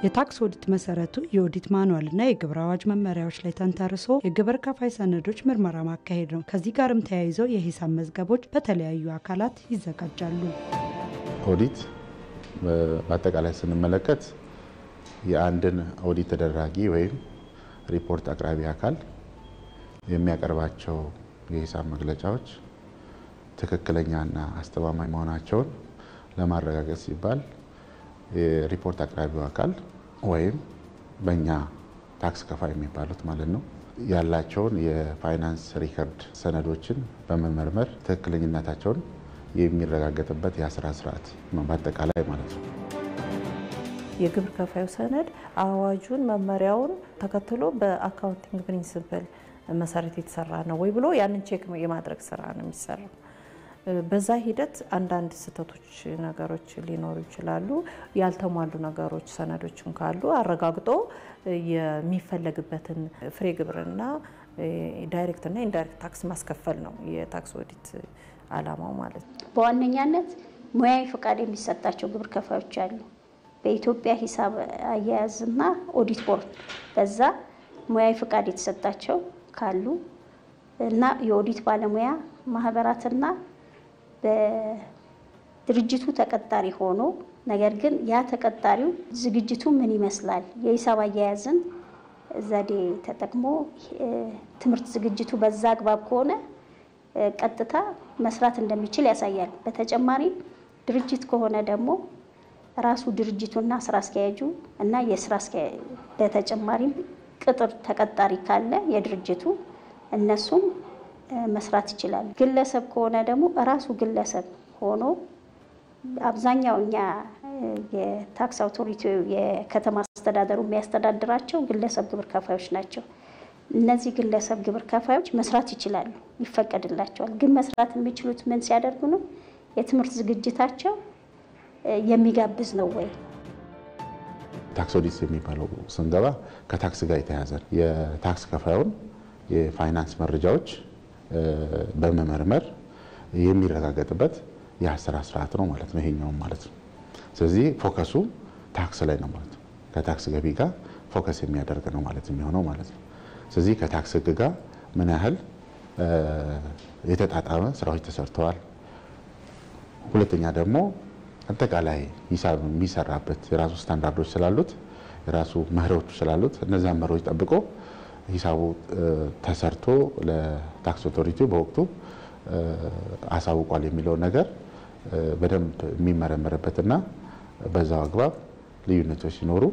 የታክስ ኦዲት መሰረቱ የኦዲት ማኑዋልና የግብር አዋጅ መመሪያዎች ላይ ተንተርሶ የግብር ከፋይ ሰነዶች ምርመራ ማካሄድ ነው። ከዚህ ጋርም ተያይዞ የሂሳብ መዝገቦች በተለያዩ አካላት ይዘጋጃሉ። ኦዲት በአጠቃላይ ስንመለከት የአንድን ኦዲት ተደራጊ ወይም ሪፖርት አቅራቢ አካል የሚያቀርባቸው የሂሳብ መግለጫዎች ትክክለኛና አስተማማኝ መሆናቸውን ለማረጋገጥ ሲባል የሪፖርት አቅራቢው አካል ወይም በእኛ ታክስ ከፋይ የሚባሉት ማለት ነው ያላቸውን የፋይናንስ ሪከርድ ሰነዶችን በመመርመር ትክክለኛነታቸውን የሚረጋገጥበት የስራ ስርዓት በአጠቃላይ ማለት ነው። የግብር ከፋዩ ሰነድ አዋጁን መመሪያውን ተከትሎ በአካውንቲንግ ፕሪንሲፕል መሰረት የተሰራ ነው ወይ ብሎ ያንን ቼክ የማድረግ ስራ ነው የሚሰራው። በዛ ሂደት አንዳንድ ስህተቶች ነገሮች ሊኖሩ ይችላሉ። ያልተሟሉ ነገሮች ሰነዶችን ካሉ አረጋግጦ የሚፈለግበትን ፍሬ ግብርና ዳይሬክት እና ኢንዳይሬክት ታክስ ማስከፈል ነው የታክስ ኦዲት አላማው ማለት ነው። በዋነኛነት ሙያዊ ፈቃድ የሚሰጣቸው ግብር ከፋዮች አሉ። በኢትዮጵያ ሂሳብ አያያዝና ኦዲት ቦርድ በዛ ሙያዊ ፈቃድ የተሰጣቸው ካሉ እና የኦዲት ባለሙያ ማህበራትና በድርጅቱ ተቀጣሪ ሆኖ ነገር ግን ያ ተቀጣሪው ዝግጅቱ ምን ይመስላል የሂሳብ አያያዝን ዘዴ ተጠቅሞ ትምህርት ዝግጅቱ በዛ አግባብ ከሆነ ቀጥታ መስራት እንደሚችል ያሳያል። በተጨማሪ ድርጅት ከሆነ ደግሞ ራሱ ድርጅቱና ስራ አስኪያጁ እና የስራ አስኪያጁ በተጨማሪም ቅጥር ተቀጣሪ ካለ የድርጅቱ እነሱም መስራት ይችላል። ግለሰብ ከሆነ ደግሞ ራሱ ግለሰብ ሆኖ አብዛኛውኛ የታክስ አውቶሪቲ የከተማ አስተዳደሩ የሚያስተዳድራቸው ግለሰብ ግብር ከፋዮች ናቸው። እነዚህ ግለሰብ ግብር ከፋዮች መስራት ይችላሉ፣ ይፈቀድላቸዋል። ግን መስራት የሚችሉት ምን ሲያደርጉ ነው? የትምህርት ዝግጅታቸው የሚጋብዝ ነው ወይ? ታክስ ኦዲት የሚባለው ስንገባ ከታክስ ጋር የተያያዘ የታክስ ከፋዩን የፋይናንስ መረጃዎች በመመርመር የሚረጋገጥበት የአሰራር ስርዓት ነው ማለት ነው ይሄኛው ማለት ነው። ስለዚህ ፎከሱ ታክስ ላይ ነው ማለት ነው። ከታክስ ገቢ ጋር ፎከስ የሚያደርግ ነው ማለት የሚሆነው ማለት ነው። ስለዚህ ከታክስ ህግ ጋር ምን ያህል የተጣጣመ ስራዎች ተሰርተዋል። ሁለተኛ ደግሞ አጠቃላይ ሂሳብ የሚሰራበት የራሱ ስታንዳርዶች ስላሉት የራሱ መርሆች ስላሉት እነዛን መርሆች ጠብቆ ሂሳቡ ተሰርቶ ለታክስ ኦቶሪቲው በወቅቱ አሳውቋል የሚለው ነገር በደንብ የሚመረመርበትና በዛው አግባብ ልዩነቶች ሲኖሩ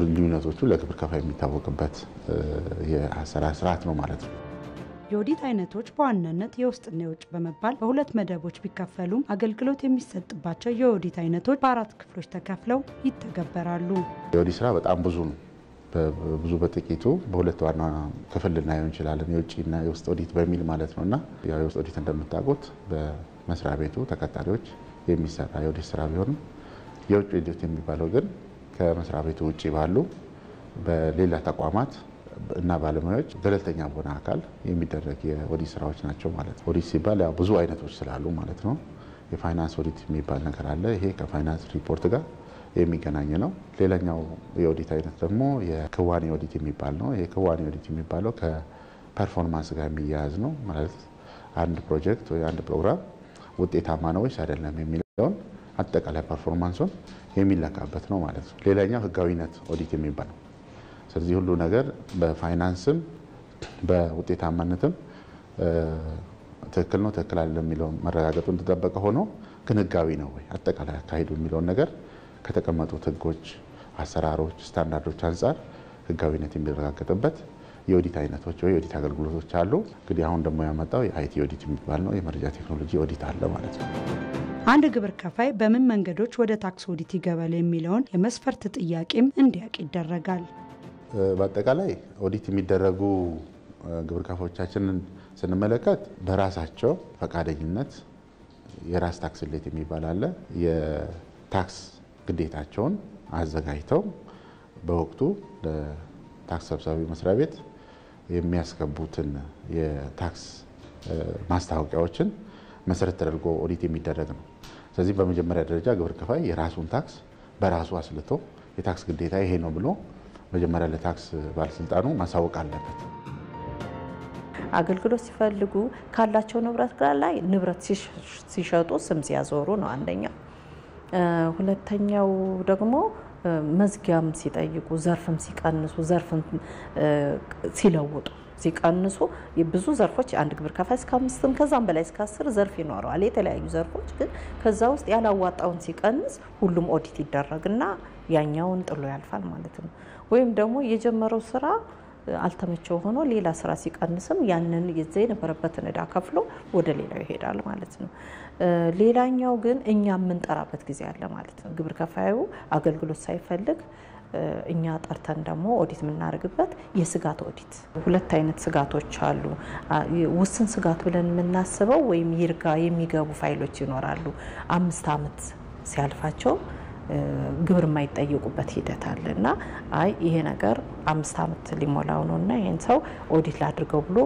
ልዩነቶቹ ለግብር ከፋይ የሚታወቅበት የአሰራር ስርዓት ነው ማለት ነው። የኦዲት አይነቶች በዋናነት የውስጥና የውጭ በመባል በሁለት መደቦች ቢከፈሉም አገልግሎት የሚሰጥባቸው የኦዲት አይነቶች በአራት ክፍሎች ተከፍለው ይተገበራሉ። የኦዲት ስራ በጣም ብዙ ነው። ብዙ በጥቂቱ በሁለት ዋና ክፍል ልናየው እንችላለን። የውጭና የውስጥ ኦዲት በሚል ማለት ነውና ያው የውስጥ ኦዲት እንደምታውቁት በመስሪያ ቤቱ ተቀጣሪዎች የሚሰራ የኦዲት ስራ ቢሆንም የውጭ ኦዲት የሚባለው ግን ከመስሪያ ቤቱ ውጪ ባሉ በሌላ ተቋማት እና ባለሙያዎች ገለልተኛ በሆነ አካል የሚደረግ የኦዲት ስራዎች ናቸው ማለት ነው። ኦዲት ሲባል ያው ብዙ አይነቶች ስላሉ ማለት ነው። የፋይናንስ ኦዲት የሚባል ነገር አለ። ይሄ ከፋይናንስ ሪፖርት ጋር የሚገናኝ ነው። ሌላኛው የኦዲት አይነት ደግሞ የክዋኔ ኦዲት የሚባል ነው። የክዋኔ ኦዲት የሚባለው ከፐርፎርማንስ ጋር የሚያያዝ ነው ማለት አንድ ፕሮጀክት ወይ አንድ ፕሮግራም ውጤታማ ነው ወይስ አይደለም የሚለውን አጠቃላይ ፐርፎርማንሱን የሚለካበት ነው ማለት ነው። ሌላኛው ህጋዊነት ኦዲት የሚባለው ስለዚህ ሁሉ ነገር በፋይናንስም በውጤታማነትም ትክክል ነው ትክክል አይደለም የሚለው መረጋገጡ እንደተጠበቀ ሆኖ ግን ህጋዊ ነው ወይ አጠቃላይ አካሄዱ የሚለው ነገር ከተቀመጡት ህጎች፣ አሰራሮች፣ ስታንዳርዶች አንፃር ህጋዊነት የሚረጋገጥበት የኦዲት አይነቶች ወይ የኦዲት አገልግሎቶች አሉ። እንግዲህ አሁን ደግሞ ያመጣው የአይቲ ኦዲት የሚባል ነው። የመረጃ ቴክኖሎጂ ኦዲት አለ ማለት ነው። አንድ ግብር ከፋይ በምን መንገዶች ወደ ታክስ ኦዲት ይገባል የሚለውን የመስፈርት ጥያቄም እንዲያውቅ ይደረጋል። በአጠቃላይ ኦዲት የሚደረጉ ግብር ከፋዮቻችንን ስንመለከት በራሳቸው ፈቃደኝነት የራስ ታክስ ሌት የሚባል አለ። የታክስ ግዴታቸውን አዘጋጅተው በወቅቱ ለታክስ ሰብሳቢ መስሪያ ቤት የሚያስገቡትን የታክስ ማስታወቂያዎችን መሰረት ተደርጎ ኦዲት የሚደረግ ነው። ስለዚህ በመጀመሪያ ደረጃ ግብር ከፋይ የራሱን ታክስ በራሱ አስልቶ የታክስ ግዴታ ይሄ ነው ብሎ መጀመሪያ ለታክስ ባለስልጣኑ ማሳወቅ አለበት። አገልግሎት ሲፈልጉ ካላቸው ንብረት ጋር ላይ ንብረት ሲሸጡ ስም ሲያዞሩ ነው አንደኛው። ሁለተኛው ደግሞ መዝጊያም ሲጠይቁ ዘርፍም ሲቀንሱ ዘርፍም ሲለውጡ ሲቀንሱ ብዙ ዘርፎች አንድ ግብር ከፋይ እስከ 5 ከዛም በላይ እስከ 10 ዘርፍ ይኖረዋል። የተለያዩ ዘርፎች ግን ከዛ ውስጥ ያላዋጣውን ሲቀንስ ሁሉም ኦዲት ይደረግና ያኛውን ጥሎ ያልፋል ማለት ነው። ወይም ደግሞ የጀመረው ስራ አልተመቸው ሆኖ ሌላ ስራ ሲቀንስም ያንን የዘይ ነበረበትን ዕዳ ከፍሎ ወደ ሌላው ይሄዳል ማለት ነው። ሌላኛው ግን እኛ የምንጠራበት ጊዜ አለ ማለት ነው። ግብር ከፋዩ አገልግሎት ሳይፈልግ እኛ ጠርተን ደግሞ ኦዲት የምናደርግበት የስጋት ኦዲት። ሁለት አይነት ስጋቶች አሉ። ውስን ስጋት ብለን የምናስበው ወይም ይርጋ የሚገቡ ፋይሎች ይኖራሉ። 5 አመት ሲያልፋቸው ግብር የማይጠየቁበት ሂደት አለና አይ ይሄ ነገር 5 አመት ሊሞላው ነውና ይሄን ሰው ኦዲት ላድርገው ብሎ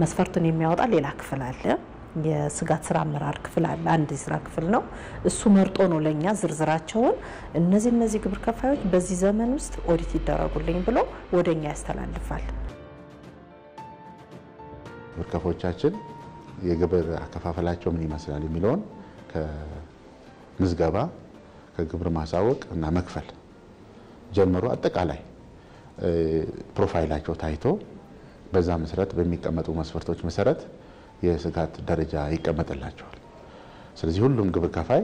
መስፈርቱን የሚያወጣ ሌላ ክፍል አለ። የስጋት ስራ አመራር ክፍል አለ። አንድ ስራ ክፍል ነው። እሱ መርጦ ነው ለኛ ዝርዝራቸውን እነዚህ ግብር ከፋዮች በዚህ ዘመን ውስጥ ኦዲት ይደረጉልኝ ብሎ ወደኛ ያስተላልፋል። ግብር ከፋዮቻችን የግብር አከፋፈላቸው ምን ይመስላል የሚለውን ከምዝገባ ከግብር ማሳወቅ እና መክፈል ጀምሮ አጠቃላይ ፕሮፋይላቸው ታይቶ በዛ መሰረት በሚቀመጡ መስፈርቶች መሰረት የስጋት ደረጃ ይቀመጥላቸዋል። ስለዚህ ሁሉም ግብር ከፋይ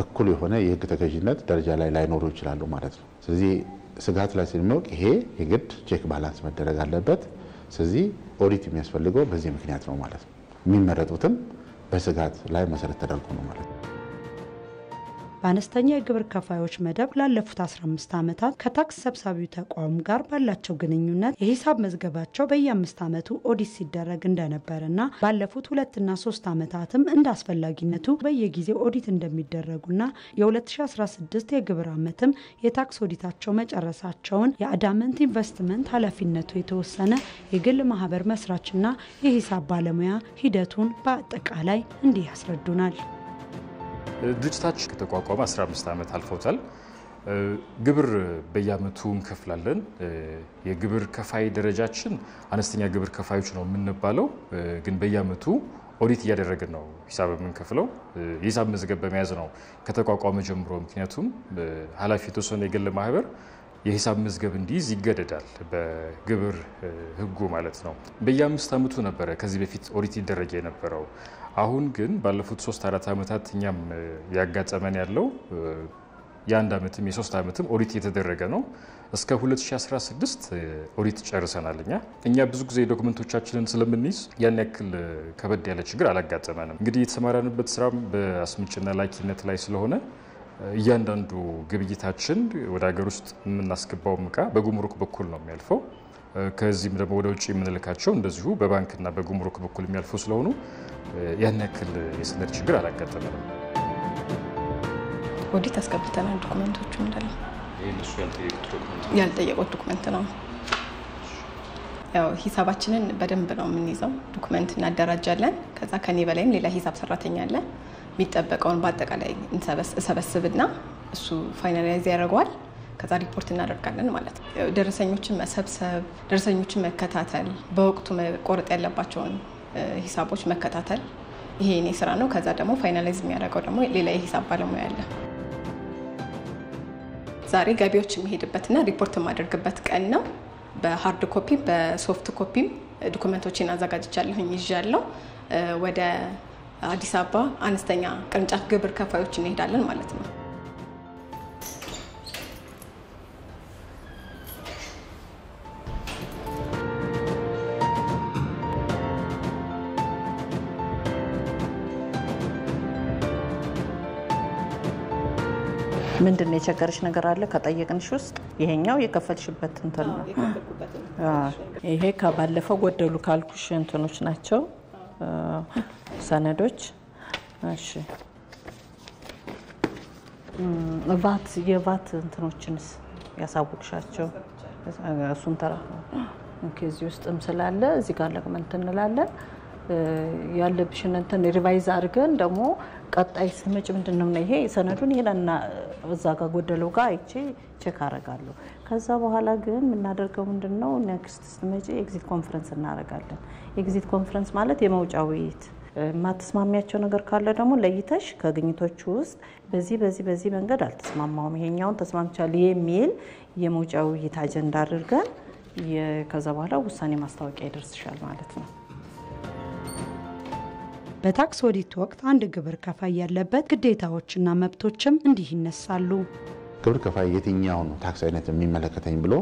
እኩል የሆነ የህግ ተገዥነት ደረጃ ላይ ላይኖሩ ይችላሉ ማለት ነው። ስለዚህ ስጋት ላይ ሲኖር ይሄ የግድ ቼክ ባላንስ መደረግ አለበት። ስለዚህ ኦዲት የሚያስፈልገው በዚህ ምክንያት ነው ማለት ነው። የሚመረጡትም በስጋት ላይ መሰረት ተደርጎ ነው ማለት ነው። በአነስተኛ የግብር ከፋዮች መደብ ላለፉት 15 ዓመታት ከታክስ ሰብሳቢው ተቋም ጋር ባላቸው ግንኙነት የሂሳብ መዝገባቸው በየ5 ዓመቱ ኦዲት ሲደረግ እንደነበርና ባለፉት 2 እና 3 ዓመታትም እንዳስፈላጊነቱ በየጊዜው ኦዲት እንደሚደረጉና የ2016 የግብር ዓመትም የታክስ ኦዲታቸው መጨረሳቸውን የአዳመንት ኢንቨስትመንት ኃላፊነቱ የተወሰነ የግል ማህበር መስራችና የሂሳብ ባለሙያ ሂደቱን በአጠቃላይ እንዲህ ያስረዱናል። ድርጅታችን ከተቋቋመ 15 ዓመት አልፎታል። ግብር በየአመቱ እንከፍላለን። የግብር ከፋይ ደረጃችን አነስተኛ ግብር ከፋዮች ነው የምንባለው፣ ግን በየአመቱ ኦዲት እያደረግን ነው ሂሳብ የምንከፍለው። የሂሳብ መዝገብ በመያዝ ነው ከተቋቋመ ጀምሮ። ምክንያቱም ኃላፊ የተወሰነ የግል ማህበር የሂሳብ መዝገብ እንዲይዝ ይገደዳል በግብር ህጉ ማለት ነው። በየ5 ዓመቱ ነበረ ከዚህ በፊት ኦዲት ይደረግ የነበረው። አሁን ግን ባለፉት 3-4 ዓመታት እኛም ያጋጠመን ያለው የ1 ዓመትም የ3 ዓመትም ኦዲት እየተደረገ ነው። እስከ 2016 ኦዲት ጨርሰናል። እኛ ብዙ ጊዜ ዶክመንቶቻችንን ስለምንይዝ ያን ያክል ከበድ ያለ ችግር አላጋጠመንም። እንግዲህ የተሰማራንበት ስራም በአስምጭና ላኪነት ላይ ስለሆነ እያንዳንዱ ግብይታችን ወደ ሀገር ውስጥ የምናስገባው ዕቃ በጉምሩክ በኩል ነው የሚያልፈው። ከዚህም ደግሞ ወደ ውጭ የምንልካቸው እንደዚሁ በባንክና በጉምሩክ በኩል የሚያልፉ ስለሆኑ ያን ያክል የሰነድ ችግር አላጋጠመንም። ኦዲት አስገብተናል። ዶክመንቶቹ እንዳለ እነሱ ያልጠየቁት ዶክመንት ነው። ያው ሂሳባችንን በደንብ ነው የምንይዘው። ዶክመንት እናደራጃለን። ከዛ ከኔ በላይም ሌላ ሂሳብ ሰራተኛ አለ። የሚጠበቀውን በአጠቃላይ እንሰበስብና እሱ ፋይናላይዝ ያደርገዋል። ከዛ ሪፖርት እናደርጋለን ማለት ነው። ደረሰኞችን መሰብሰብ፣ ደረሰኞችን መከታተል፣ በወቅቱ መቆረጥ ያለባቸውን ሂሳቦች መከታተል ይሄ የኔ ስራ ነው። ከዛ ደግሞ ፋይናላይዝ የሚያደርገው ደግሞ ሌላ የሂሳብ ባለሙያ አለ። ዛሬ ገቢዎች የሚሄድበትና ሪፖርት የማደርግበት ቀን ነው። በሃርድ ኮፒ በሶፍት ኮፒ ዶክመንቶችን አዘጋጅቻለሁኝ ይዣለሁ። ወደ አዲስ አበባ አነስተኛ ቅርንጫፍ ግብር ከፋዮች እንሄዳለን ማለት ነው። ምንድነው የቸገረሽ ነገር አለ ከጠየቅንሽ ውስጥ ይሄኛው የከፈልሽበት እንትን ነው? ይሄ ከባለፈው ጎደሉ ካልኩሽ እንትኖች ናቸው ሰነዶች። እሺ የቫት እንትኖችንስ ያሳውቅሻቸው እሱን ተራ ከዚህ ውስጥም ስላለ እዚህ ጋር ለቅመንት እንላለን። ያለብሽን እንትን ሪቫይዝ አድርገን ደግሞ ቀጣይ ስመጭ ምንድነው ይሄ ሰነዱን ይሄና እዛ ጋር ጎደለው ጋር አይቼ ቼክ አረጋለሁ። ከዛ በኋላ ግን ምናደርገው ምንድነው ኔክስት ስመጪ ኤግዚት ኮንፈረንስ እናረጋለን። ኤግዚት ኮንፈረንስ ማለት የመውጫ ውይይት ማትስማሚያቸው ነገር ካለ ደግሞ ለይተሽ ከግኝቶቹ ውስጥ በዚህ መንገድ አልተስማማውም ይሄኛውን ተስማምቻለሁ የሚል የመውጫ ውይይት አጀንዳ አድርገን ከዛ በኋላ ውሳኔ ማስታወቂያ ይደርስሻል ማለት ነው። በታክስ ኦዲት ወቅት አንድ ግብር ከፋይ ያለበት ግዴታዎችና መብቶችም እንዲህ ይነሳሉ። ግብር ከፋይ የትኛው ነው ታክስ አይነት የሚመለከተኝ ብሎ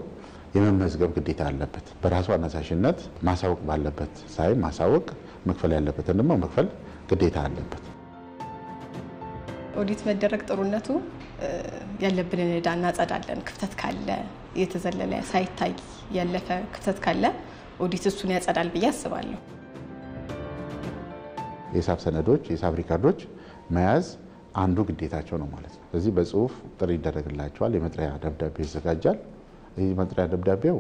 የመመዝገብ ግዴታ አለበት። በራሱ አነሳሽነት ማሳወቅ ባለበት ሳይ ማሳወቅ መክፈል ያለበትን ደግሞ መክፈል ግዴታ አለበት። ኦዲት መደረግ ጥሩነቱ ያለብንን ዕዳ እናጸዳለን። ክፍተት ካለ የተዘለለ ሳይታይ ያለፈ ክፍተት ካለ ኦዲት እሱን ያጸዳል ብዬ አስባለሁ። የሂሳብ ሰነዶች የሂሳብ ሪካርዶች መያዝ አንዱ ግዴታቸው ነው ማለት ነው። ስለዚህ በጽሁፍ ጥሪ ይደረግላቸዋል። የመጥሪያ ደብዳቤ ይዘጋጃል። ይህ መጥሪያ ደብዳቤው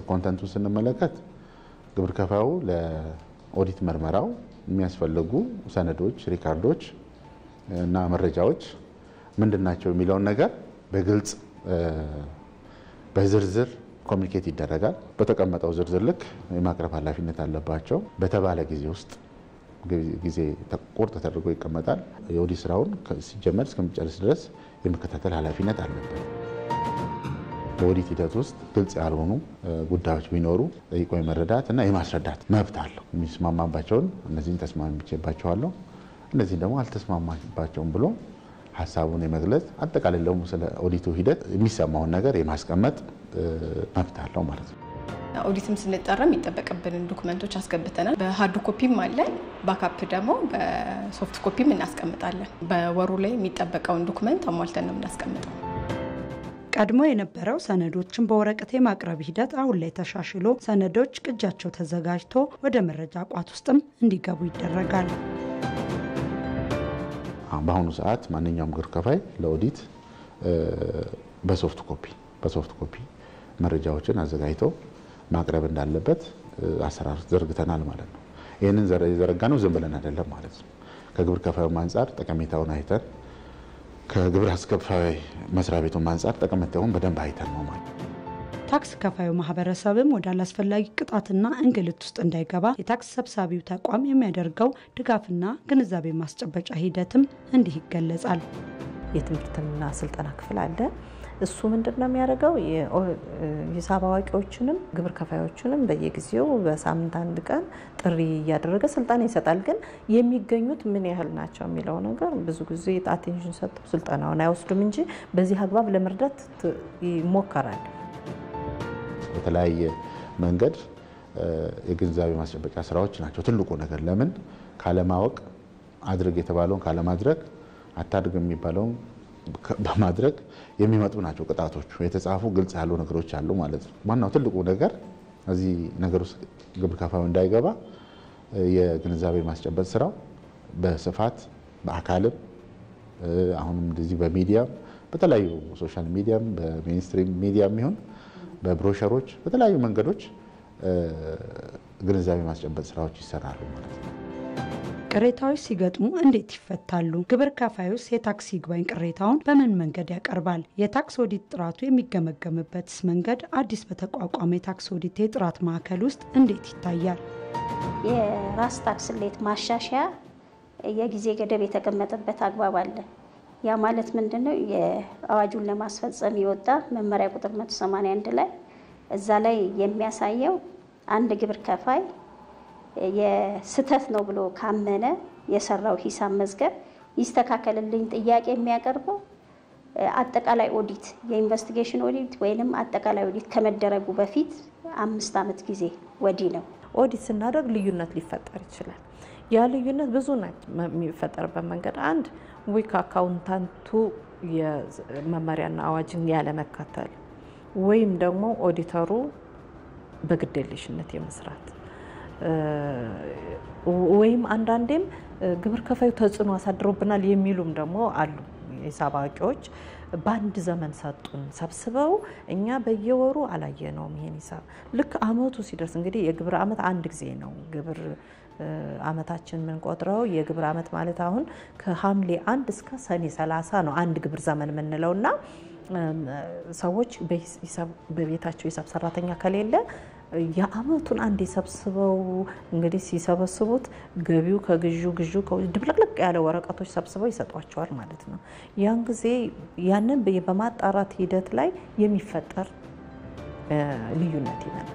ኮንተንቱን ስንመለከት ግብር ከፋዩ ለኦዲት ምርመራው የሚያስፈልጉ ሰነዶች ሪካርዶች እና መረጃዎች ምንድናቸው የሚለውን ነገር በግልጽ በዝርዝር ኮሙኒኬት ይደረጋል። በተቀመጠው ዝርዝር ልክ የማቅረብ ኃላፊነት አለባቸው። በተባለ ጊዜ ውስጥ ጊዜ ተቆርጦ ተደርጎ ይቀመጣል። የኦዲት ስራውን ሲጀመር እስከሚጨርስ ድረስ የመከታተል ኃላፊነት አለበት። በኦዲት ሂደት ውስጥ ግልጽ ያልሆኑ ጉዳዮች ቢኖሩ ጠይቆ የመረዳት እና የማስረዳት መብት አለው። የሚስማማባቸውን እነዚህን ተስማምቼባቸዋለሁ፣ እነዚህን ደግሞ አልተስማማባቸውም ብሎ ሐሳቡን የመግለጽ አጠቃላይ ደግሞ ስለ ኦዲቱ ሂደት የሚሰማውን ነገር የማስቀመጥ መብት አለው ማለት ነው። ኦዲትም ስንጠራም የሚጠበቅብንን ዶክመንቶች አስገብተናል። በሃርድ ኮፒም አለ፣ ባካፕ ደግሞ በሶፍት ኮፒም እናስቀምጣለን። በወሩ ላይ የሚጠበቀውን ዶክመንት አሟልተን ነው እናስቀምጠው። ቀድሞ የነበረው ሰነዶችን በወረቀት የማቅረብ ሂደት አሁን ላይ ተሻሽሎ ሰነዶች ቅጃቸው ተዘጋጅቶ ወደ መረጃ ቋት ውስጥም እንዲገቡ ይደረጋል። በአሁኑ ሰዓት ማንኛውም ግብር ከፋይ ለኦዲት በሶፍት ኮፒ መረጃዎችን አዘጋጅቶ ማቅረብ እንዳለበት አሰራር ዘርግተናል ማለት ነው። ይሄንን ዘረጋነው ዝም ብለን አይደለም ማለት ነው። ከግብር ከፋዩ አንፃር ጠቀሜታውን አይተን ከግብር አስከፋይ መስሪያ ቤቱን አንፃር ጠቀሜታውን በደንብ አይተን ነው ማለት ነው። ታክስ ከፋዩ ማህበረሰብም ወደ አላስፈላጊ ቅጣትና እንግልት ውስጥ እንዳይገባ የታክስ ሰብሳቢው ተቋም የሚያደርገው ድጋፍና ግንዛቤ ማስጨበጫ ሂደትም እንዲህ ይገለጻል። የትምህርትና ስልጠና ክፍል አለ። እሱ ምንድነው የሚያደርገው የሂሳብ አዋቂዎችንም ግብር ከፋዮችንም በየጊዜው በሳምንት አንድ ቀን ጥሪ ያደረገ ስልጣን ይሰጣል። ግን የሚገኙት ምን ያህል ናቸው የሚለው ነገር ብዙ ጊዜ አቴንሽን ሰጥተው ስልጣናውን አይወስዱም እንጂ በዚህ አግባብ ለመርዳት ይሞከራል። በተለያየ መንገድ የግንዛቤ ማስጨበጫ ስራዎች ናቸው ትልቁ ነገር። ለምን ካለማወቅ አድርግ የተባለውን ካለማድረግ አታድርግ የሚባለውን በማድረግ የሚመጡ ናቸው ቅጣቶቹ። የተጻፉ ግልጽ ያሉ ነገሮች አሉ ማለት ነው። ዋናው ትልቁ ነገር እዚህ ነገር ውስጥ ግብር ከፋዩ እንዳይገባ የግንዛቤ ማስጨበጥ ስራው በስፋት በአካልም አሁንም እንደዚህ በሚዲያም በተለያዩ ሶሻል ሚዲያም በሜንስትሪም ሚዲያም ይሁን በብሮሸሮች በተለያዩ መንገዶች ግንዛቤ ማስጨበጥ ስራዎች ይሰራሉ ማለት ነው። ቅሬታዎች ሲገጥሙ እንዴት ይፈታሉ? ግብር ከፋዩስ የታክስ ይግባኝ ቅሬታውን በምን መንገድ ያቀርባል? የታክስ ኦዲት ጥራቱ የሚገመገምበትስ መንገድ አዲስ በተቋቋመ የታክስ ኦዲት የጥራት ማዕከል ውስጥ እንዴት ይታያል? የራስ ታክስ ሌት ማሻሻያ የጊዜ ገደብ የተቀመጠበት አግባብ አለ። ያ ማለት ምንድነው? የአዋጁን ለማስፈጸም የወጣ መመሪያ ቁጥር 181 ላይ እዛ ላይ የሚያሳየው አንድ ግብር ከፋይ የስተት ነው ብሎ ካመነ የሰራው ሂሳብ መዝገብ ይስተካከልልኝ ጥያቄ የሚያቀርበው አጠቃላይ ኦዲት የኢንቨስቲጌሽን ኦዲት ወይንም አጠቃላይ ኦዲት ከመደረጉ በፊት 5 ዓመት ጊዜ ወዲህ ነው። ኦዲት ስናደርግ ልዩነት ሊፈጠር ይችላል። ያ ልዩነት ብዙ ነው የሚፈጠርበት መንገድ አንድ ዊክ አካውንታንቱ የመመሪያና አዋጅን ያለ መከተል ወይም ደግሞ ኦዲተሩ በግዴለሽነት የመስራት ወይም አንዳንዴም ግብር ከፋዩ ተጽዕኖ አሳድሮብናል የሚሉም ደግሞ አሉ። የሂሳብ አዋቂዎች ባንድ ዘመን ሰጡን ሰብስበው እኛ በየወሩ አላየነውም ይሄን ሂሳብ ልክ አመቱ ሲደርስ እንግዲህ የግብር አመት አንድ ጊዜ ነው ግብር አመታችን ምን ቆጥረው የግብር አመት ማለት አሁን ከሐምሌ 1 እስከ ሰኔ 30 ነው አንድ ግብር ዘመን ምንለውና ሰዎች በቤታቸው ሂሳብ ሰራተኛ ከሌለ ያአመቱን አንድ ሰብስበው እንግዲህ ሲሰበስቡት ገቢው ከግዢው ድብልቅልቅ ያለ ወረቀቶች ሰብስበው ይሰጧቸዋል ማለት ነው ያን ጊዜ ያንን በማጣራት ሂደት ላይ የሚፈጠር ልዩነት ይላል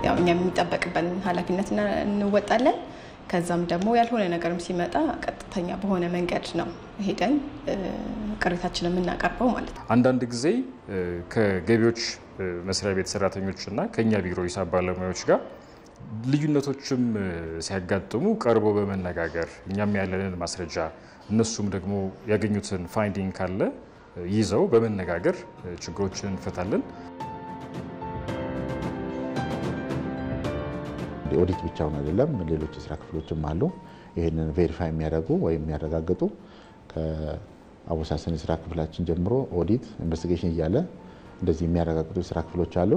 ያው እኛ የሚጠበቅብን ኃላፊነት እንወጣለን ከዛም ደግሞ ያልሆነ ነገርም ሲመጣ ቀጥተኛ በሆነ መንገድ ነው ሄደን ቅሬታችንን የምናቀርበው ማለት ነው አንዳንድ ጊዜ ከገቢዎች መስሪያ ቤት ሰራተኞችና ከኛ ቢሮ ሂሳብ ባለሙያዎች ጋር ልዩነቶችም ሲያጋጥሙ ቀርቦ በመነጋገር እኛም ያለንን ማስረጃ እነሱም ደግሞ ያገኙትን ፋይንዲንግ ካለ ይዘው በመነጋገር ችግሮችን እንፈታለን ኦዲት ብቻውን አይደለም ሌሎች የስራ ክፍሎችም አሉ ይሄንን ቬሪፋይ የሚያደርጉ ወይ የሚያረጋግጡ ከአወሳሰን የስራ ክፍላችን ጀምሮ ኦዲት ኢንቨስቲጌሽን እያለ እንደዚህ የሚያረጋግጡ የስራ ክፍሎች አሉ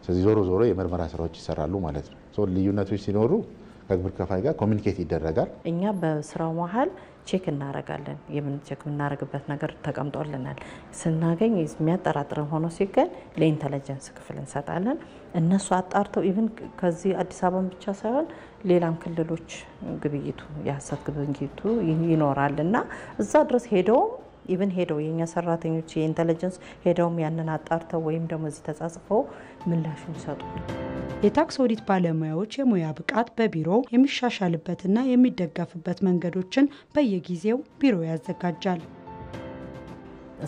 ስለዚህ ዞሮ የምርመራ ስራዎች ይሰራሉ ማለት ነው ልዩነቶች ሲኖሩ ከግብር ከፋይ ጋር ኮሚኒኬት ይደረጋል እኛ በስራው መሃል ቼክ እናረጋለን ቼክ እናረግበት ነገር ተቀምጦልናል ስናገኝ የሚያጠራጥረን ሆኖ ሲገኝ ለኢንተለጀንስ ክፍል እንሰጣለን እነሱ አጣርተው ኢቭን ከዚህ አዲስ አበባ ብቻ ሳይሆን ሌላም ክልሎች ግብይቱ ያሰት ግብይቱ ይኖራልና እዛ ድረስ ሄደው የኛ ሰራተኞች የኢንተለጀንስ ሄደውም ያንን አጣርተው ወይም ደግሞ እዚህ ተጻጽፈው ምላሽ ይሰጡ የታክስ ኦዲት ባለሙያዎች የሙያ ብቃት በቢሮ የሚሻሻልበትና የሚደገፍበት መንገዶችን በየጊዜው ቢሮ ያዘጋጃል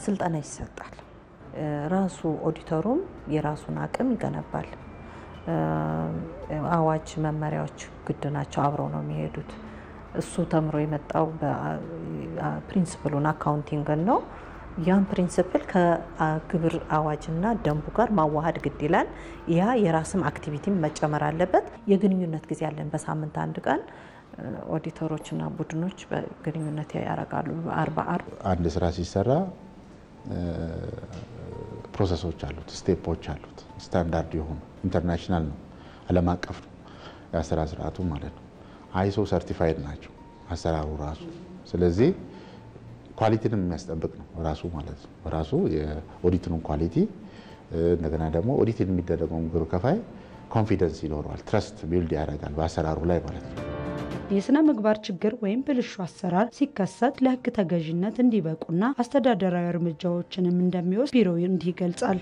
ስልጠና ይሰጣል ራሱ ኦዲተሩም የራሱን አቅም ይገነባል አዋጅ መመሪያዎች ግድናቸው አብረው ነው የሚሄዱት እሱ ተምሮ የመጣው በፕሪንሲፕሉን አካውንቲንግ ነው ያን ፕሪንሲፕል ከግብር አዋጅና ደንቡ ጋር ማዋሃድ ግድ ይላል ያ የራስም አክቲቪቲ መጨመር አለበት የግንኙነት ጊዜ አለን በሳምንት አንድ ቀን ኦዲተሮችና ቡድኖች በግንኙነት ያደርጋሉ 40 አንድ ስራ ሲሰራ ፕሮሰሶች አሉት ስቴፖች አሉት ስታንዳርድ የሆኑ ኢንተርናሽናል ነው ዓለም አቀፍ ነው ያሰራ ስርዓቱ ማለት ነው አይሶ ሰርቲፋይድ ናቸው አሰራሩ ራሱ ስለዚህ ኳሊቲንም የሚያስጠብቅ ነው ራሱ ማለት ነው ራሱ የኦዲቱን ኳሊቲ እንደገና ደግሞ ኦዲት የሚደረገው ግብር ከፋይ ኮንፊደንስ ይኖረዋል ትረስት ቢልድ ያደርጋል በአሰራሩ ላይ ማለት ነው የስነ ምግባር ችግር ወይም ብልሹ አሰራር ሲከሰት ለህግ ተገዥነት እንዲበቁና አስተዳደራዊ እርምጃዎችንም እንደሚወስድ ቢሮው እንዲገልጻል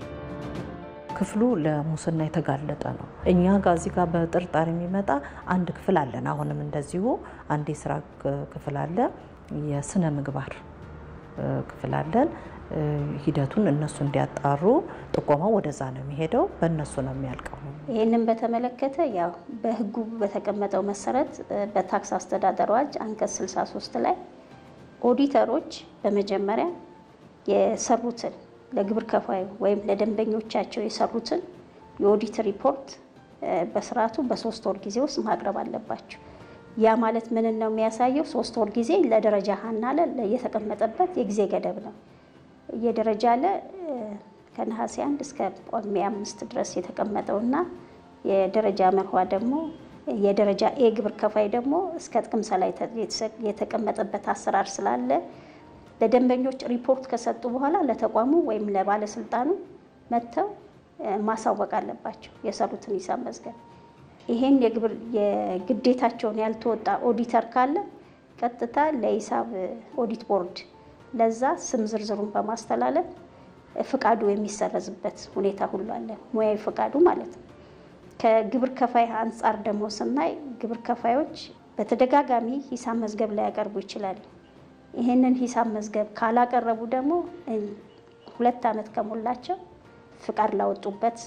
ክፍሉ ለሙስና የተጋለጠ ነው እኛ ጋር እዚህ ጋር በጥርጣሬ የሚመጣ አንድ ክፍል አለን አሁንም እንደዚሁ አንድ የስራ ክፍል አለ የስነ ምግባር ክፍል አለን ሂደቱን እነሱ እንዲያጣሩ ጥቆማው ወደዛ ነው የሚሄደው በእነሱ ነው የሚያልቀው ይሄንን በተመለከተ ያው በህጉ በተቀመጠው መሰረት በታክስ አስተዳደር አዋጅ አንቀጽ 63 ላይ ኦዲተሮች በመጀመሪያ የሰሩትን ለግብር ከፋዩ ወይም ለደንበኞቻቸው የሰሩትን የኦዲት ሪፖርት በስርዓቱ በ3 ወር ጊዜ ውስጥ ማቅረብ አለባቸው ያ ማለት ምን ነው የሚያሳየው 3 ወር ጊዜ ለደረጃ ሀና የተቀመጠበት የጊዜ ገደብ ነው የደረጃ ከነሐሴ 1 እስከ ጳጉሜ 5 ድረስ የተቀመጠውና የደረጃ መርዋ ደግሞ የደረጃ ኤ ግብር ከፋይ ደግሞ እስከ ጥቅምት ላይ የተቀመጠበት አሰራር ስላለ ለደንበኞች ሪፖርት ከሰጡ በኋላ ለተቋሙ ወይም ለባለስልጣኑ መተው ማሳወቅ አለባቸው የሰሩትን ሂሳብ መዝገብ ይሄን የግዴታቸውን ያልተወጣ ኦዲተር ካለ ቀጥታ ለሂሳብ ኦዲት ቦርድ ለዛ ስም ዝርዝሩን በማስተላለፍ ፍቃዱ የሚሰረዝበት ሁኔታ ሁሉ አለ ሙያዊ ፍቃዱ ማለት ነው ከግብር ከፋይ አንፃር ደግሞ ስናይ ግብር ከፋዮች በተደጋጋሚ ሂሳብ መዝገብ ላይ ያቀርቡ ይችላሉ ይሄንን ሂሳብ መዝገብ ካላቀረቡ ደግሞ 2 አመት ከሞላቸው ፍቃድ ላወጡበት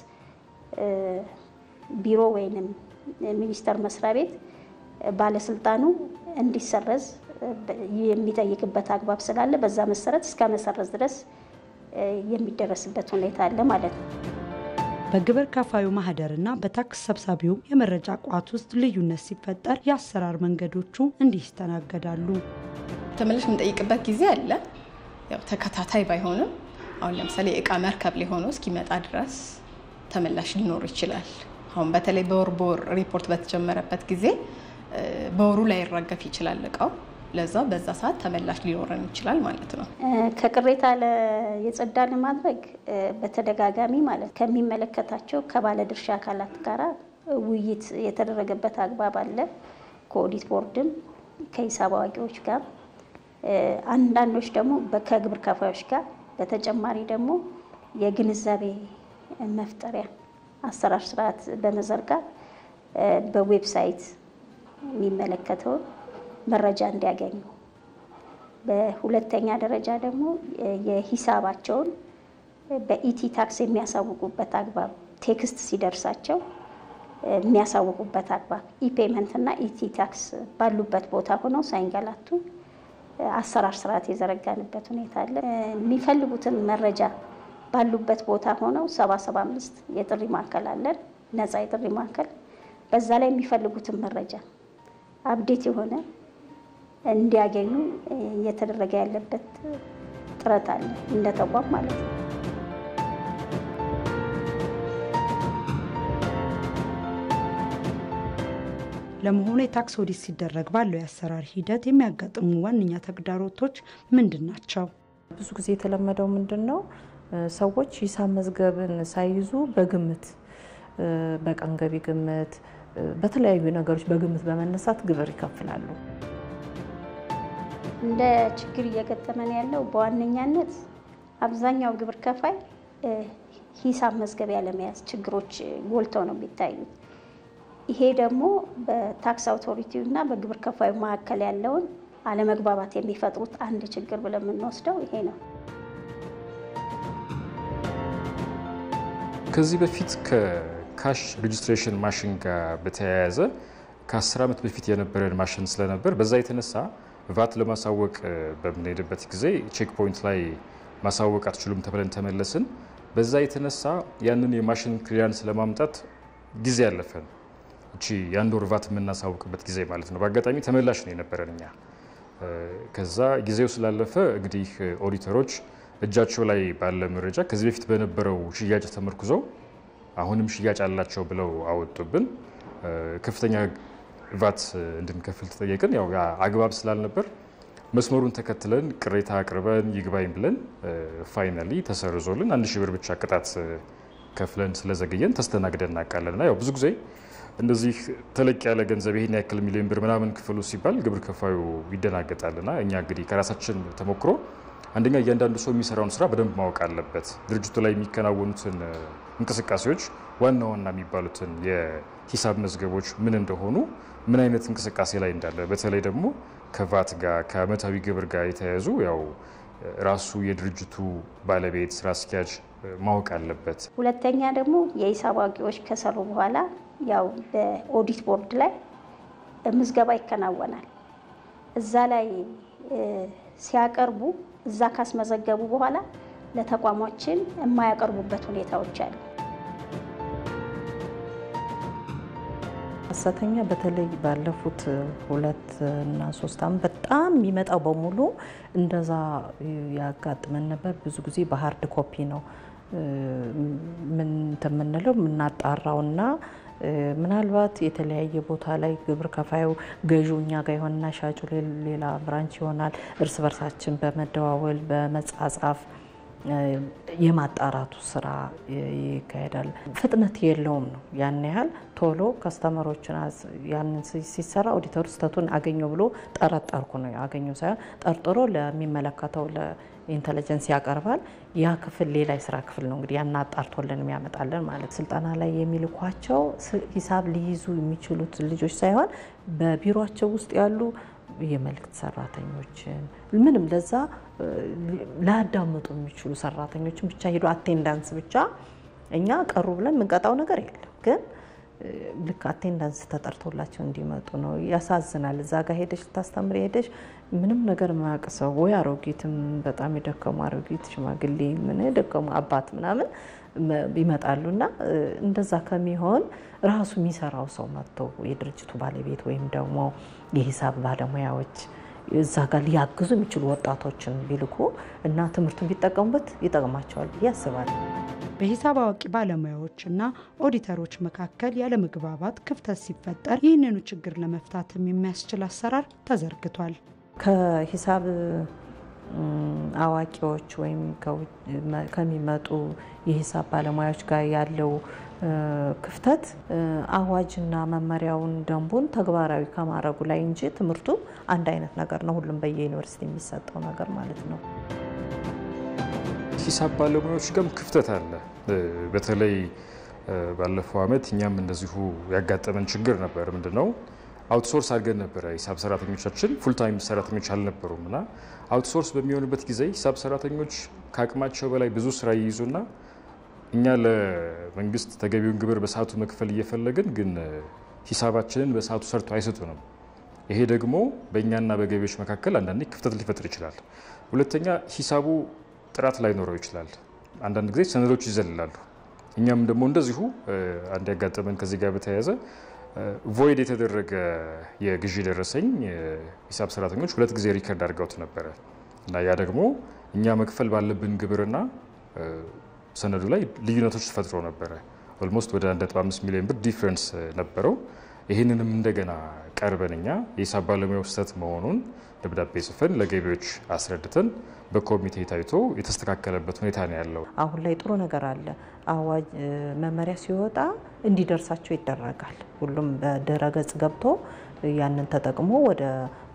ቢሮ ወይንም ሚኒስተር መስሪያ ቤት ባለስልጣኑ እንዲሰረዝ የሚጠይቅበት አግባብ ስላለ በዛ መሰረት እስከ መሰረዝ ድረስ የሚደረስበት ሁኔታ አለ ማለት ነው በግብር ከፋዩ ማህደርና በታክስ ሰብሳቢው የመረጃ ቋት ውስጥ ልዩነት ሲፈጠር የአሰራር መንገዶቹ እንዲስተናገዳሉ ተመልሽ የምንጠይቅበት ጊዜ አለ ያው ተከታታይ ባይሆንም አሁን ለምሳሌ እቃ መርከብ ላይ ሆኖ እስኪመጣ ድረስ ተመላሽ ሊኖር ይችላል። አሁን በተለይ በወር ሪፖርት በተጀመረበት ጊዜ በወሩ ላይ ይረገፍ ይችላል እቃው። ለዛ በዛ ሰዓት ተመላሽ ሊኖረን ይችላል ማለት ነው። ከቅሬታ የጸዳ ለማድረግ በተደጋጋሚ ማለት ከሚመለከታቸው ከባለድርሻ አካላት ጋር ውይይት የተደረገበት አግባብ አለ። ከኦዲት ቦርድም ከሂሳብ አዋቂዎች ጋር አንዳንዶች ደግሞ ከግብር ከፋዮች ጋር በተጨማሪ ደግሞ የግንዛቤ መፍጠሪያ አሰራር ስርዓት በመዘርጋት በዌብሳይት የሚመለከተው መረጃ እንዲያገኙ፣ በሁለተኛ ደረጃ ደግሞ የሂሳባቸውን በኢቲ ታክስ የሚያሳውቁበት አግባብ ቴክስት ሲደርሳቸው የሚያሳውቁበት አግባብ ኢፔመንት እና ኢቲ ታክስ ባሉበት ቦታ ሆነው ሳይንገላቱ አሰራር ስርዓት የዘረጋንበት ሁኔታ አለ። የሚፈልጉትን መረጃ ባሉበት ቦታ ሆነው 775 የጥሪ ማዕከል አለን፣ ነፃ የጥሪ ማዕከል። በዛ ላይ የሚፈልጉትን መረጃ አፕዴት የሆነ እንዲያገኙ እየተደረገ ያለበት ጥረት አለ እንደ ተቋም ማለት ነው። ለመሆኑ የታክስ ኦዲት ሲደረግ ባለው የአሰራር ሂደት የሚያጋጥሙ ዋነኛ ተግዳሮቶች ምንድን ናቸው? ብዙ ጊዜ የተለመደው ምንድነው? ሰዎች ሂሳብ መዝገብን ሳይዙ በግምት በቀን ገቢ ግምት በተለያዩ ነገሮች በግምት በመነሳት ግብር ይከፍላሉ። እንደ ችግር እየገጠመን ያለው በዋነኛነት አብዛኛው ግብር ከፋይ ሂሳብ መዝገብ ያለመያዝ ችግሮች ጎልተው ነው የሚታዩት። ይሄ ደግሞ በታክስ አውቶሪቲው እና በግብር ከፋዩ መካከል ያለውን አለመግባባት የሚፈጥሩት አንድ ችግር ብለን የምንወስደው ይሄ ነው። ከዚህ በፊት ከካሽ ሬጅስትሬሽን ማሽን ጋር በተያያዘ ከ10 ዓመት በፊት የነበረን ማሽን ስለነበር በዛ የተነሳ ቫት ለማሳወቅ በምንሄድበት ጊዜ ቼክ ፖይንት ላይ ማሳወቅ አትችሉም ተብለን ተመለስን። በዛ የተነሳ ያንን የማሽን ክሊራንስ ለማምጣት ጊዜ ያለፈን እቺ የአንድ ወር ቫት የምናሳውቅበት ጊዜ ማለት ነው። በአጋጣሚ ተመላሽ ነው የነበረን እኛ። ከዛ ጊዜው ስላለፈ እንግዲህ ኦዲተሮች እጃቸው ላይ ባለ መረጃ ከዚህ በፊት በነበረው ሽያጭ ተመርኩዘው አሁንም ሽያጭ አላቸው ብለው አወጡብን። ከፍተኛ ቫት እንድንከፍል ተጠየቅን። ያው አግባብ ስላልነበር መስመሩን ተከትለን ቅሬታ አቅርበን ይግባኝ ብለን ፋይናሊ ተሰርዞልን 1000 ብር ብቻ ቅጣት ከፍለን ስለዘገየን ተስተናግደን እናውቃለንና ያው ብዙ ጊዜ እንደዚህ ተለቅ ያለ ገንዘብ ይሄን ያክል ሚሊዮን ብር ምናምን ክፍሉ ሲባል ግብር ከፋዩ ይደናገጣልና እኛ እንግዲህ ከራሳችን ተሞክሮ አንደኛ እያንዳንዱ ሰው የሚሰራውን ስራ በደንብ ማወቅ አለበት። ድርጅቱ ላይ የሚከናወኑትን እንቅስቃሴዎች ዋና ዋና የሚባሉትን የሂሳብ መዝገቦች ምን እንደሆኑ ምን አይነት እንቅስቃሴ ላይ እንዳለ በተለይ ደግሞ ከቫት ጋር ከዓመታዊ ግብር ጋር የተያያዙ ያው ራሱ የድርጅቱ ባለቤት ስራ አስኪያጅ ማወቅ አለበት። ሁለተኛ ደግሞ የሂሳብ አዋቂዎች ከሰሩ በኋላ ያው በኦዲት ቦርድ ላይ ምዝገባ ይከናወናል። እዛ ላይ ሲያቀርቡ እዛ ካስመዘገቡ በኋላ ለተቋማችን የማያቀርቡበት ሁኔታዎች አሉ። ሐሰተኛ በተለይ ባለፉት 2 እና 3 ዓመት በጣም የሚመጣው በሙሉ እንደዛ ያጋጥመን ነበር። ብዙ ጊዜ በሃርድ ኮፒ ነው ምን ተመነለው ምናጣራውና ምናልባት የተለያየ ቦታ ላይ ግብር ከፋዩ ገዢው እኛ ጋር ይሆንና ሻጩ ሌላ ብራንች ይሆናል። እርስ በርሳችን በመደዋወል በመጻጻፍ የማጣራቱ ስራ ይካሄዳል። ፍጥነት የለውም ነው ያን ያህል ቶሎ ከስተመሮችን ያንን ሲሰራ ኦዲተር ስተቱን አገኘው ብሎ ጠረጠርኩ ነው ያገኘው ሳይሆን ጠርጥሮ ለሚመለከተው ለኢንተለጀንስ ያቀርባል። ያ ክፍል ሌላ የስራ ክፍል ነው እንግዲህ ያን አጣርቶልን የሚያመጣልን ማለት። ስልጠና ላይ የሚልኳቸው ሂሳብ ሊይዙ የሚችሉት ልጆች ሳይሆን በቢሮአቸው ውስጥ ያሉ የመልእክት ሰራተኞችን ምንም ለዛ ላዳምጡ የሚችሉ ሰራተኞችን ብቻ ሄዶ አቴንዳንስ ብቻ እኛ ቀሩ ብለን ምንቀጣው ነገር የለም። ግን ልክ አቴንዳንስ ተጠርቶላቸው እንዲመጡ ነው። ያሳዝናል። እዛ ጋር ሄደሽ ታስተምሪ ሄደሽ ምንም ነገር ማያቀሰው ወይ አሮጊትም በጣም የደከሙ አሮጊት ሽማግሌ ምን የደከሙ አባት ምናምን ይመጣሉና እንደዛ ከሚሆን ራሱ የሚሰራው ሰው መጥቶ የድርጅቱ ባለቤት ወይም ደግሞ የሂሳብ ባለሙያዎች እዛ ጋር ሊያግዙ የሚችሉ ወጣቶችን ቢልኩ እና ትምህርቱን ቢጠቀሙበት ይጠቅማቸዋል ብዬ አስባለሁ። በሂሳብ አዋቂ ባለሙያዎችና ኦዲተሮች መካከል ያለመግባባት ክፍተት ሲፈጠር ይህንኑ ችግር ለመፍታትም የሚያስችል አሰራር ተዘርግቷል። ከሂሳብ አዋቂዎች ወይም ከሚመጡ የሂሳብ ባለሙያዎች ጋር ያለው ክፍተት አዋጅና መመሪያውን ደንቡን ተግባራዊ ከማድረጉ ላይ እንጂ ትምህርቱ አንድ አይነት ነገር ነው፣ ሁሉም በየዩኒቨርሲቲ የሚሰጠው ነገር ማለት ነው። ሂሳብ ባለሙያዎች ጋርም ክፍተት አለ። በተለይ ባለፈው ዓመት እኛም እንደዚሁ ያጋጠመን ችግር ነበር። ምንድነው አውትሶርስ አድርገን ነበረ። ሂሳብ ሰራተኞቻችን ፉል ታይም ሰራተኞች አልነበሩም እና አውትሶርስ በሚሆንበት ጊዜ ሂሳብ ሰራተኞች ከአቅማቸው በላይ ብዙ ስራ ይይዙና እኛ ለመንግስት ተገቢውን ግብር በሰዓቱ መክፈል እየፈለግን ግን ሂሳባችንን በሰዓቱ ሰርቶ አይሰጡንም። ይሄ ደግሞ በእኛና በገቢዎች መካከል አንዳንዴ ክፍተት ሊፈጥር ይችላል። ሁለተኛ ሂሳቡ ጥራት ላይኖረው ይችላል። አንዳንድ ጊዜ ሰነዶች ይዘልላሉ። እኛም ደግሞ እንደዚሁ አንድ ያጋጠመን ከዚህ ጋር በተያያዘ ቮይድ የተደረገ የግዢ ደረሰኝ ሂሳብ ሰራተኞች 2 ጊዜ ሪከርድ አድርገውት ነበረ እና ያ ደግሞ እኛ መክፈል ባለብን ግብርና ሰነዱ ላይ ልዩነቶች ተፈጥሮ ነበረ። ኦልሞስት ወደ 1.5 ሚሊዮን ብር ዲፍረንስ ነበረው። ይህንንም እንደገና ቀርበንኛ የሂሳብ ባለሙያው ስህተት መሆኑን ደብዳቤ ጽፈን ለገቢዎች አስረድተን በኮሚቴ ታይቶ የተስተካከለበት ሁኔታ ነው ያለው። አሁን ላይ ጥሩ ነገር አለ። አዋጅ መመሪያ ሲወጣ እንዲደርሳቸው ይደረጋል። ሁሉም በድረገጽ ገብቶ ያንን ተጠቅሞ ወደ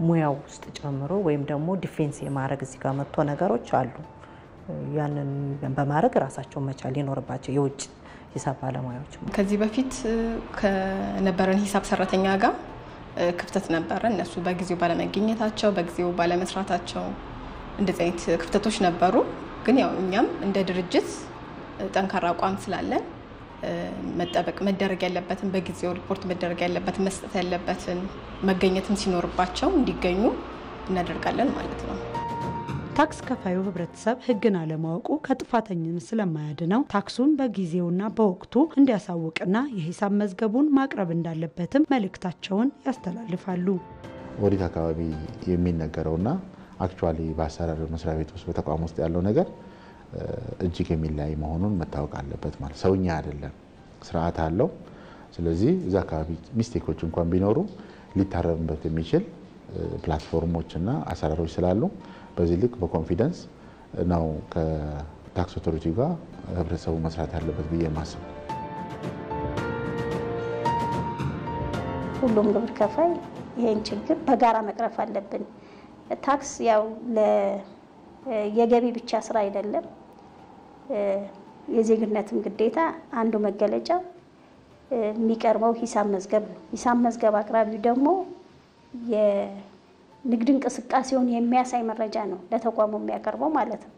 ሙያው ውስጥ ጨምሮ ወይም ደግሞ ዲፌንስ የማድረግ እዚህ ጋር መጥቶ ነገሮች አሉ። ያንን በማድረግ ራሳቸው መቻል ይኖርባቸው የውጭ ሂሳብ ባለሙያዎች። ከዚህ በፊት ከነበረን ሂሳብ ሰራተኛ ጋር ክፍተት ነበረ። እነሱ በጊዜው ባለመገኘታቸው፣ በጊዜው ባለመስራታቸው እንደዚህ አይነት ክፍተቶች ነበሩ። ግን ያው እኛም እንደ ድርጅት ጠንካራ አቋም ስላለን መጠበቅ መደረግ ያለበትን በጊዜው ሪፖርት መደረግ ያለበትን መስጠት ያለበትን መገኘትም ሲኖርባቸው እንዲገኙ እናደርጋለን ማለት ነው። ታክስ ከፋዩ ህብረተሰብ ህግን አለማወቁ ከጥፋተኝነት ስለማያድነው ታክሱን በጊዜውና በወቅቱ እንዲያሳውቅና የሂሳብ መዝገቡን ማቅረብ እንዳለበትም መልእክታቸውን ያስተላልፋሉ። ኦዲት አካባቢ የሚነገረውና አክቹአሊ በአሰራር መስሪያ ቤት ውስጥ በተቋም ውስጥ ያለው ነገር እጅግ የሚለያይ መሆኑን መታወቅ አለበት። ማለት ሰውኛ አይደለም፣ ስርዓት አለው። ስለዚህ እዛ አካባቢ ሚስቴኮች እንኳን ቢኖሩ ሊታረምበት የሚችል ፕላትፎርሞችና አሰራሮች ስላሉ በዚህ ልክ በኮንፊደንስ ነው ከታክስ ኦቶሪቲ ጋር ህብረተሰቡ መስራት ያለበት ብዬ ማስብ። ሁሉም ግብር ከፋይ ይሄን ችግር በጋራ መቅረፍ አለብን። ታክስ ያው የገቢ ብቻ ስራ አይደለም፣ የዜግነትም ግዴታ አንዱ መገለጫ የሚቀርበው ሂሳብ መዝገብ ነው። ሂሳብ መዝገብ አቅራቢው ደግሞ የንግድ እንቅስቃሴውን የሚያሳይ መረጃ ነው ለተቋሙ የሚያቀርበው ማለት ነው።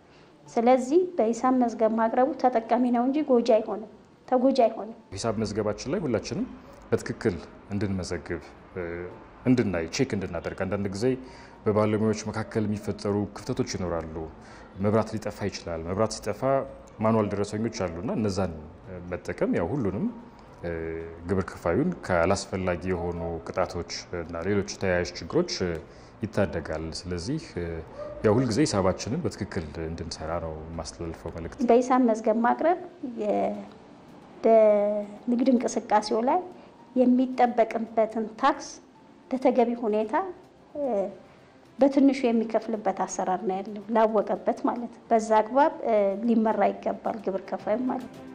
ስለዚህ በሂሳብ መዝገብ ማቅረቡ ተጠቃሚ ነው እንጂ ጎጂ አይሆንም፣ ተጎጂ አይሆንም። ሂሳብ መዝገባችን ላይ ሁላችንም በትክክል እንድንመዘግብ እንድናይ ቼክ እንድናደርግ አንዳንድ ጊዜ በባለሙያዎች መካከል የሚፈጠሩ ክፍተቶች ይኖራሉ። መብራት ሊጠፋ ይችላል። መብራት ሲጠፋ ማኑዋል ደረሰኞች አሉና እነዛን መጠቀም ያው ሁሉንም ግብር ከፋዩን ካላስፈላጊ የሆኑ ቅጣቶች እና ሌሎች ተያያዥ ችግሮች ይታደጋል። ስለዚህ ያው ሁልጊዜ ሂሳባችንን በትክክል እንድንሰራ ነው ማስተላለፈው መልእክት። በሂሳብ መዝገብ ማቅረብ በንግድ እንቅስቃሴው ላይ የሚጠበቅበትን ታክስ በተገቢ ሁኔታ በትንሹ የሚከፍልበት አሰራር ነው ያለው ላወቀበት ማለት ነው። በዛ አግባብ ሊመራ ይገባል ግብር ከፋዩ ማለት ነው።